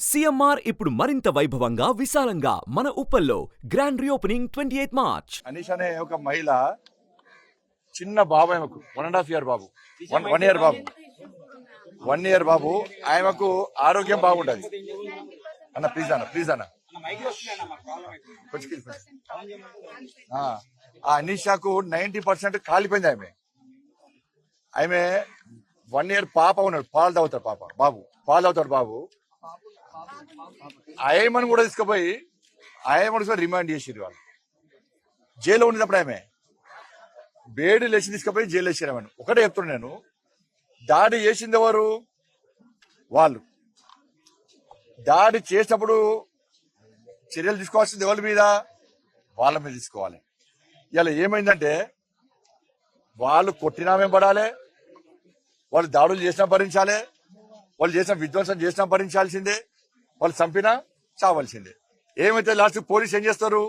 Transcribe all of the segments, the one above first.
CMR ఇప్పుడు మరింత వైభవంగా విశాలంగా మన ఉప్పల్లో గ్రాండ్ రీఓపెనింగ్ 28 మార్చ్. అనీష్ అనే ఒక మహిళ చిన్న బాబు ఆమెకు 1.5 year బాబు 1 year బాబు 1 year బాబు ఆమెకు ఆరోగ్యం బాగుండదు అన్న ప్లీజ్ అన్న ఆ అనీషాకు 90% కాలిపోయింది ఆమె 1 year పాప ఉన్నాడు పాలు తాగుతాడు పాలు తాగుతాడు బాబు ఆయమని కూడా తీసుకుపోయి ఆయమని రిమాండ్ చేసిరు వాళ్ళు జైల్లో ఉన్నప్పుడు ఆమె బేడి లేచి తీసుకుపోయి జైలు వేసారు ఆమెను ఒకటే చెప్తున్నా నేను దాడి చేసింది ఎవరు వాళ్ళు దాడి చేసినప్పుడు చర్యలు తీసుకోవాల్సింది ఎవరి మీద వాళ్ళ మీద తీసుకోవాలి ఇలా ఏమైందంటే వాళ్ళు కొట్టినా మేము పడాలి వాళ్ళు దాడులు చేసినా భరించాలి వాళ్ళు చేసిన విధ్వంసం చేసినా భరించాల్సిందే వాళ్ళు చంపినా చావాల్సిందే ఏమైతే లాస్ట్ పోలీసు ఏం చేస్తారు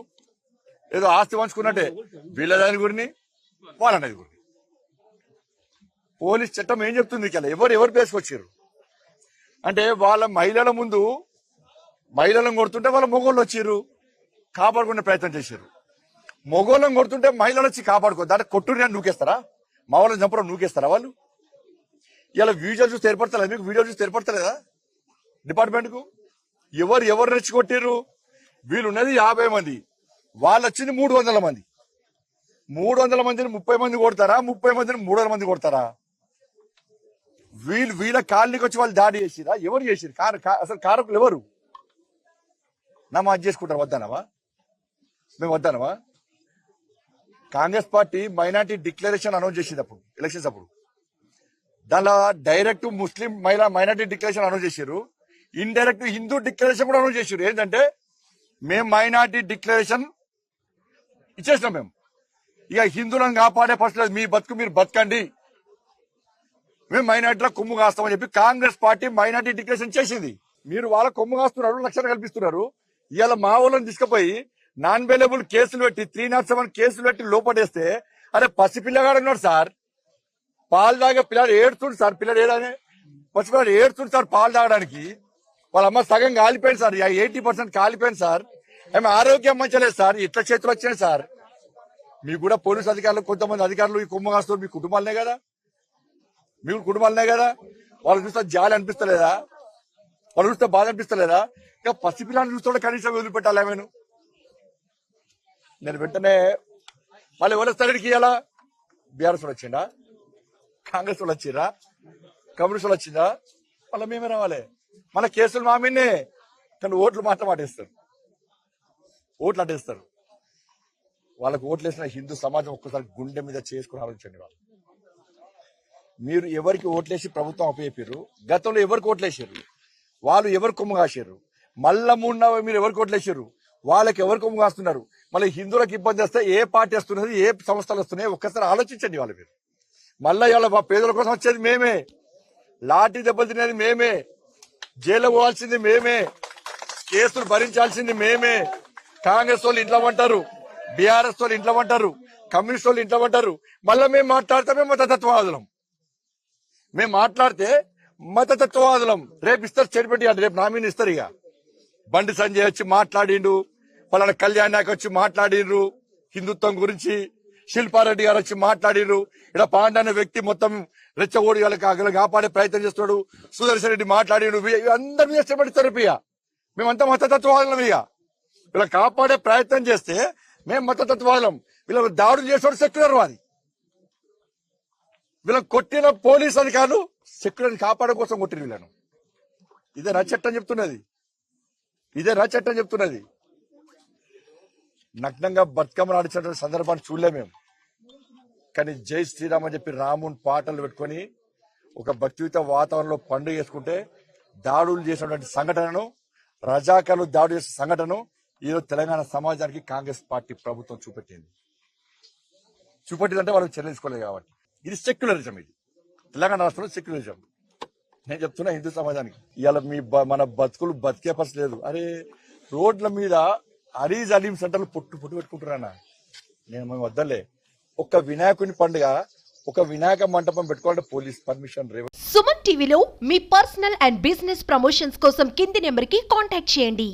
ఏదో ఆస్తి పంచుకున్నట్టే వీళ్ళ దాని గురిని వాళ్ళనేది గురిని పోలీస్ చట్టం ఏం చెప్తుంది కదా ఎవరు పేసుకొచ్చారు అంటే వాళ్ళ మహిళల ముందు మహిళలను కొడుతుంటే వాళ్ళ మొగోళ్ళు వచ్చారు కాపాడుకునే ప్రయత్నం చేశారు మొగోళ్ళని కొడుతుంటే మహిళలు వచ్చి కాపాడుకో దాంట్లో కొట్టుని నూకేస్తారా మా వాళ్ళని చంపడం నూకేస్తారా వాళ్ళు ఇలా వీడియోలు చూసి ఏర్పడతలేదు మీకు వీడియో చూసి ఏర్పడతలేదా డిపార్ట్మెంట్ కు ఎవరు రెచ్చికొట్టారు వీళ్ళు ఉన్నది 50 మంది వాళ్ళు వచ్చింది 300 మంది 300 మందిని 30 మంది కొడతారా 30 మందిని 300 మంది కొడతారా వీళ్ళ కాలనీకి వచ్చి వాళ్ళు దాడి చేసిరా ఎవరు చేసిరు అసలు కారకులు ఎవరు నమాజ్ చేసుకుంటారు వద్దానవా మేము వద్దానవా Congress party minority declaration announce చేసింది అప్పుడు ఎలక్షన్స్ అప్పుడు దానిలో డైరెక్ట్ ముస్లిం మైనార్టీ డిక్లరేషన్ అనౌన్స్ చేశారు ఇండైరెక్ట్ హిందూ డిక్లరేషన్ కూడా అనౌన్స్ చేశారు ఏంటంటే మేము మైనార్టీ డిక్లరేషన్ ఇచ్చేసినాం మేము ఇక హిందువులను కాపాడే ఫస్ట్ మీ బతుకు మీరు బతకండి మేము మైనార్టీలో కొమ్ము కాస్తామని చెప్పి కాంగ్రెస్ పార్టీ మైనార్టీ డిక్లరేషన్ చేసింది మీరు వాళ్ళ కొమ్ము కాస్తున్నారు లక్షలు కల్పిస్తున్నారు ఇవాళ మా వాళ్ళని తీసుకుపోయి నాన్ అవైలబుల్ కేసులు పెట్టి 307 కేసులు పెట్టి లోపడేస్తే అరే పసిపిల్లగాడు ఉన్నాడు సార్ పాలు తాగే పిల్లలు ఏడుతుండు సార్ పిల్లలు ఏడానే పసిపిల్లలు ఏడుతుండు సార్ పాలు తాగడానికి వాళ్ళ అమ్మ సగం కాలిపోయింది సార్ 80% కాలిపోయింది సార్ ఆమె ఆరోగ్యం మంచలేదు సార్ ఇట్లా చేతులు వచ్చినాయి సార్ మీకు కూడా పోలీసు అధికారులు కొంతమంది అధికారులు ఈ కొమ్మ కాస్తారు మీ కుటుంబాలనే కదా మీకు కుటుంబాలనే కదా వాళ్ళు చూస్తే జాలి అనిపిస్తలేదా వాళ్ళు చూస్తే బాధ అనిపిస్తలేదా ఇక పసిపిల్లని చూస్తుంటే కనీసం వదిలిపెట్టాలి ఆమెను నేను వెంటనే మళ్ళీ ఎవరు ఇయ్యాలా బీఆర్ఎస్ వాళ్ళు వచ్చిందా కాంగ్రెస్ వాళ్ళు వచ్చిరా కమ్యూనిస్ట్ వాళ్ళు వచ్చిందా మళ్ళీ మేమే రావాలి మన కేసులు మామిన్నే కానీ ఓట్లు మాత్రం ఆటేస్తారు వాళ్ళకు ఓట్లు వేసిన హిందూ సమాజం ఒక్కసారి గుండె మీద చేసుకుని ఆలోచించండి వాళ్ళు మీరు ఎవరికి ఓట్లేసి ప్రభుత్వం అప్పచెప్పారు గతంలో ఎవరికి ఓట్లేసారు వాళ్ళు ఎవరు కొమ్ము కాశారు మళ్ళా 3 మీరు ఎవరికి ఓట్లేసారు వాళ్ళకి ఎవరు కొమ్ము కాస్తున్నారు మళ్ళీ హిందువులకు ఇబ్బంది వస్తే ఏ పార్టీ వస్తున్నది ఏ సంస్థలు వస్తున్నాయి ఒక్కసారి ఆలోచించండి వాళ్ళు మీరు మళ్ళా ఇవాళ మా పేదల కోసం వచ్చేది మేమే లాఠీ దెబ్బలు తినేది మేమే జైలు పోవాల్సింది మేమే కేసులు భరించాల్సింది మేమే కాంగ్రెస్ వాళ్ళు ఇంట్లో ఉంటారు బీఆర్ఎస్ వాళ్ళు ఇంట్లో ఉంటారు కమ్యూనిస్ట్ వాళ్ళు ఇంట్లో ఉంటారు మళ్ళీ మేము మాట్లాడితే మేము మతతత్వవాదులం మేము మాట్లాడితే మతతత్వవాదులం రేపు ఇస్తారు చెడిపెట్టి రేపు నామినీ ఇస్తారు ఇక బండి సంజయ్ వచ్చి మాట్లాడిండు పలానా కళ్యాణ్ నాయక్ వచ్చి మాట్లాడిండ్రు హిందుత్వం గురించి శిల్పారెడ్డి గారు వచ్చి మాట్లాడిరు ఇక్కడ పాండ అనే వ్యక్తి మొత్తం రెచ్చగోడి వాళ్ళకి కాపాడే ప్రయత్నం చేస్తున్నాడు సుదర్శన్ రెడ్డి మాట్లాడిడు అందరి మీద ఇష్టపడతారు ఇక మేమంతా మతతత్వవాదులం ఇక వీళ్ళకి కాపాడే ప్రయత్నం చేస్తే మేము మతతత్వవాదులం వీళ్ళకి దాడులు చేసేవాడు సెక్యులర్ వాది వీళ్ళకి కొట్టిన పోలీస్ అధికారులు సెక్యులర్ కాపాడడం కోసం కొట్టిన వీళ్ళను ఇదే నా చట్టం చెప్తున్నది నగ్నంగా బతుకమ్మ ఆడించినటువంటి సందర్భాన్ని చూడలే మేము కానీ జై శ్రీరామ్ అని చెప్పి రాముని పాటలు పెట్టుకుని ఒక భక్తియుత వాతావరణంలో పండుగ చేసుకుంటే దాడులు చేసినటువంటి సంఘటనను రజాకారులు దాడులు చేసిన సంఘటనను ఈరోజు తెలంగాణ సమాజానికి కాంగ్రెస్ పార్టీ ప్రభుత్వం చూపెట్టిందంటే వాళ్ళు చెల్లించుకోలేదు కాబట్టి ఇది సెక్యులరిజం ఇది తెలంగాణ రాష్ట్రంలో సెక్యులరిజం నేను చెప్తున్నా హిందూ సమాజానికి ఇవాళ మన బతుకులు బతికే పరిస్థితి లేదు అరే రోడ్ల మీద అరీజ్ అలీం సెంటర్లు పుట్టు పెట్టుకుంటున్నా నేను మేము వద్దలే ఒక వినాయకుని పండుగ ఒక వినాయక మంటపం పెట్టుకోవాలంటే పోలీస్ పర్మిషన్ టీవీలో మీ పర్సనల్ అండ్ బిజినెస్ ప్రమోషన్స్ కోసం కింది నెంబర్కి కాంటాక్ట్ చేయండి.